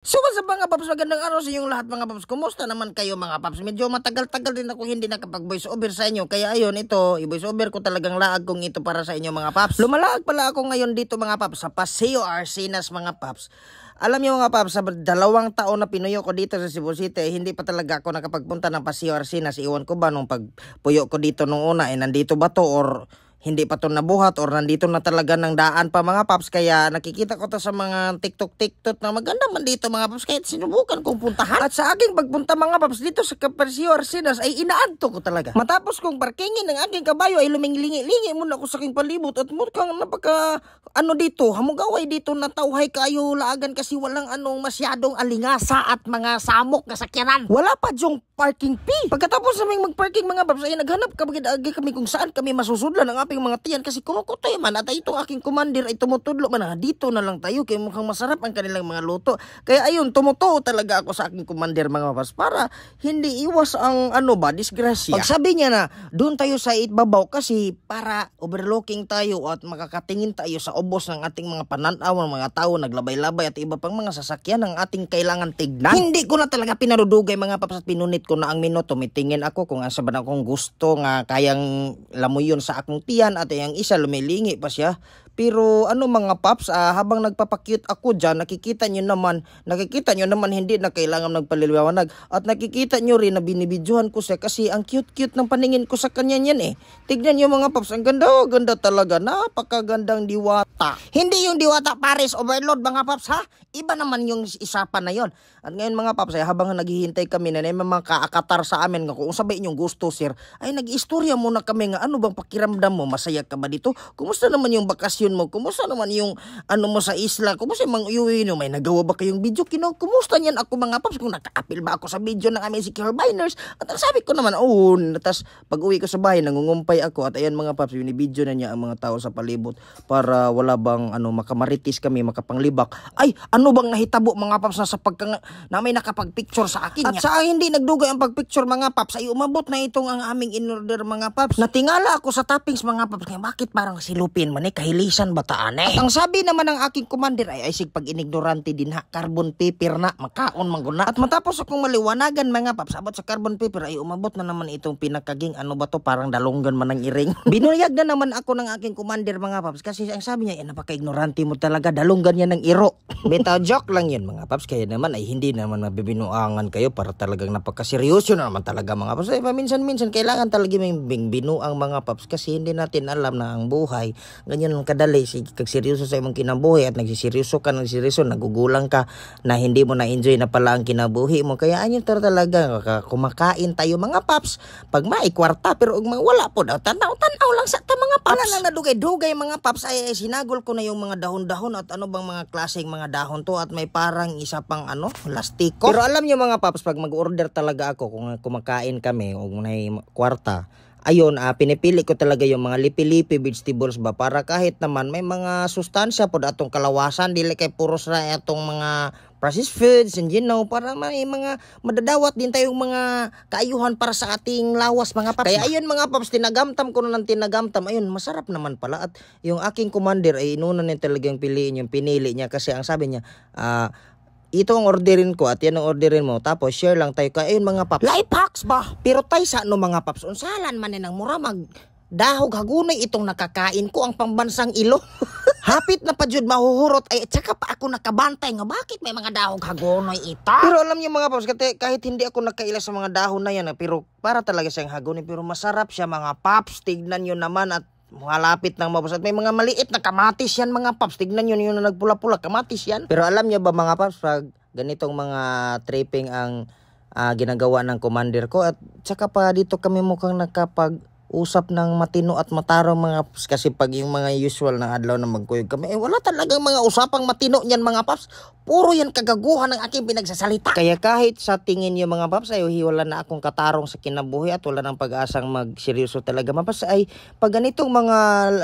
So sa mga paps, magandang araw sa inyong lahat mga paps. Kumusta naman kayo mga paps? Medyo matagal-tagal din ako hindi nakapag-voice over sa inyo. Kaya ayun, ito, i-voice over ko talagang laag kong ito para sa inyo mga paps. Lumalaag pala ako ngayon dito mga paps sa Paseo Arcenas mga paps. Alam niyo mga paps, sa 2 taon na pinuyo ko dito sa Cebu City, hindi pa talaga ako nakapagpunta ng Paseo Arcenas. Iwan ko ba nung pagpuyo ko dito nung una, nandito ba to or hindi pa to nabuhat or nandito na talaga ng daan pa mga paps. Kaya nakikita ko to sa mga TikTok na maganda man dito mga paps. Kahit sinubukan kong puntahan. At sa aking pagpunta mga paps dito sa Paseo Arcenas ay inaadto ko talaga. Matapos kong parkingin ng aking kabayo ay luminglingi-lingi muna ako sa aking palibot. At mukhang napaka dito, hamugaway dito na tauhay kayo laagan kasi walang masyadong alingasa at mga samok na sakyanan. Wala pa dyong parking fee. Pagkatapos naming magparking mga paps ay naghanap kami kung saan kami masusudlan ng aping mga tiyan kasi kumukutoy man at itong aking commander ay tumutudlo man dito na lang tayo kaya mukhang masarap ang kanilang mga luto. Kaya ayun, tumutuo talaga ako sa aking commander mga paps para hindi iwas ang disgrasya. Pag sabi niya na doon tayo sa itbabaw kasi para overlooking tayo at makakatingin tayo sa ubos ng ating mga pananaw ng mga tao naglabay-labay at iba pang mga sasakyan ng ating kailangan tignan. Hindi ko na talaga pinarudugay mga paps at pinunit ko na ang minuto. Tumitingin ako kung asa ba akong gusto nga kayang lamuyon sa akong tiyan at yung isa lumilingi pa siya. Pero mga paps, habang nagpapakyut ako dyan, nakikita nyo naman hindi na kailangan nagpaliliwanag. At nakikita nyo rin na binibidyohan ko siya kasi ang cute-cute ng paningin ko sa kanya yan eh. Tignan nyo mga paps, ang ganda talaga, napakagandang diwata. Hindi yung diwata Paris Overload mga paps ha, iba naman yung isapan na yon. At ngayon mga paps, habang naghihintay kami na may mga kaakatar sa amin nga kung sabi inyong gusto sir, ay nag-istorya muna kami nga ano bang pakiramdam mo, masaya ka ba dito? Kumusta naman yung bakasyon mo? Kumusta naman yung mo sa isla? Kumusta mang iuwi nyo? May nagawa ba kayong video? Kumusta niyan ako mga paps? Kung naka-apil ba ako sa video ng aming secure biners? At ang sabi ko naman, tas pag uwi ko sa bahay, nangungumpay ako at ayan mga paps, binibidyo na niya ang mga tao sa palibot para wala bang makamaritis kami, makapanglibak. Ay, ano bang nahitabo mga paps na may nakapag-picture sa akin? At sa hindi nagdugay ang pag-picture mga paps, ay umabot na itong ang aming in-order mga paps. Natingala ako sa toppings mga paps, kaya bakit parang silupin man kahilisan bataan eh. At ang sabi naman ng aking commander ay sig pag inignorante din ha, carbon paper na, makaon mangguna. At matapos akong maliwanagan mga paps, abot sa carbon paper ay umabot na naman itong pinakaging parang dalunggan man ng iring. Binuyag na naman ako ng aking commander mga paps kasi ang sabi niya, napaka-ignorante mo talaga, dalunggan yan ng iro. Beta joke lang yun mga paps, kaya naman ay hindi naman mabibinuangan kayo para talagang napakaseryoso na naman talaga mga paps. Ay paminsan-minsan kailangan talaga may binuang mga paps kasi hindi natin alam na ang buhay ganyan lang kadali. Kag seryoso sa imong kinabuhi at nagsiseryoso ka, nagugulang ka na hindi mo na-enjoy na pala ang kinabuhi mo. Kaya anyo talaga kumakain tayo mga paps pag maikwarta pero wala po daw tanaw lang sa mga paps. Wala lang nadugay-dugay mga paps ay sinagol ko na yung mga dahon-dahon at bang mga klaseng mga dahon to at may parang isa pang lastiko. Pero alam niyo mga paps, pag mag-order talaga ako kung kumakain kami o may kwarta, ayun, pinipili ko talaga yung mga lipi-lipi vegetables ba para kahit naman may mga sustansya po atong kalawasan, dili kay puros na itong mga processed foods and para may mga madadawat din tayong mga kaayuhan para sa ating lawas mga paps. Kaya ayun mga paps, tinagamtam ko na ng tinagamtam, ayun masarap naman pala. At yung aking commander ay inuna niya talagang piliin yung pinili niya kasi ang sabi niya, ito ang orderin ko at yan ang orderin mo. Tapos share lang tayo. Kaya ayun mga paps, life hacks ba? Pero tayo sa mga paps, unsalan man ng mura dahog hagunay itong nakakain ko ang pambansang ilo. Hapit na pa jud mahuhurot ay tsaka pa ako nakabantay nga bakit may mga dahog hagunoy ita. Pero alam niyo mga paps, kahit hindi ako nakaila sa mga dahon na yan pero para talaga siyang hagunoy pero masarap siya mga paps. Tignan niyo naman at malapit ng mabos at may mga maliit na kamatis yan mga paps. Tignan nyo yung nagpula-pula, kamatis yan. Pero alam nyo ba mga paps, pag ganitong mga tripping ang ginagawa ng commander ko at saka pa dito kami mukhang nakapag-usap ng matino at matarong mga paps kasi pag yung mga usual na adlaw na magkuyog kami wala talagang mga usapang matino yan mga paps. Puro yan kagaguhan ng aking pinagsasalita. Kaya kahit sa tingin nyo mga paps ay wala na akong katarong sa kinabuhi at wala ng pag-asang magseryoso talaga mapas ay pag ganitong mga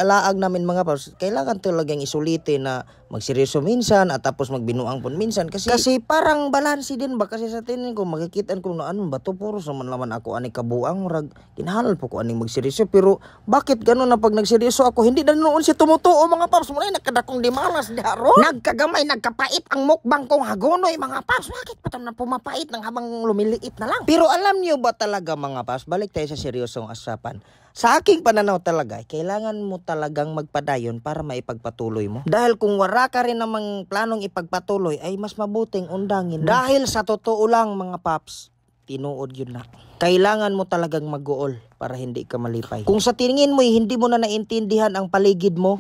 laag namin mga paps, kailangan talagang isulitin na magseryoso minsan at tapos magbinuang pun minsan kasi parang balansi din ba kasi sa tingin ko makikita ko na ba to puro sa man laman ako ani kabuang murag kinahanglan po ko aning nagseryoso. Pero bakit gano'n na pag nagseryoso ako, hindi na noon siya tumutuo mga paps. Muna nakadakong di malas di haro. Nagkagamay, nagkapait ang mukbang kong hagonoy mga paps. Bakit pa na pumapait ng habang lumiliit na lang? Pero alam niyo ba talaga mga paps, balik tayo sa seryosong usapan. Sa aking pananaw talaga, kailangan mo talagang magpadayon para maipagpatuloy mo. Dahil kung wala ka rin namang planong ipagpatuloy, ay mas mabuting undangin. Dahil sa totoo lang mga paps, tinuod yun na. Kailangan mo talagang mag-goal para hindi ka malipay. Kung sa tingin mo hindi mo na naintindihan ang paligid mo,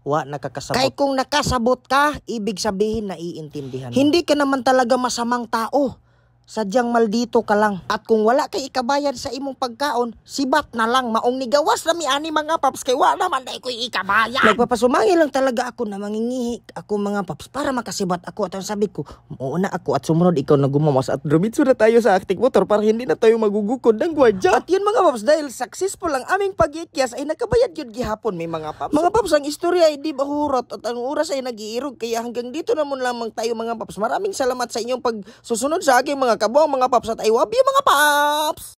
nakakasabot. Kaya kung nakasabot ka, ibig sabihin na iintindihan mo. Hindi ka naman talaga masamang tao. Sadyang maldito ka lang. At kung wala kay ikabayad sa imong pagkaon, sibat na lang. Maong nigawas na mi ani mga paps. Kay wala naman na ko'y ikabayad. Nagpapasumangi lang talaga ako na mangingihi ako mga paps para makasibat ako. At ang sabi ko, muuna ako at sumunod ikaw na gumawas. At drumitso na tayo sa acting motor para hindi na tayo magugukod ng gwadya. At yun mga paps, dahil successful ang aming pag-ikyas ay nakabayad yun gihapon may mga paps. Mga paps, ang istorya ay di bahurot at ang oras ay nag-iirog. Kaya hanggang dito naman lamang tayo mga paps. Maraming salamat sa inyong pagsusunod sa aking mga kabuang mga paps at I love you mga paps!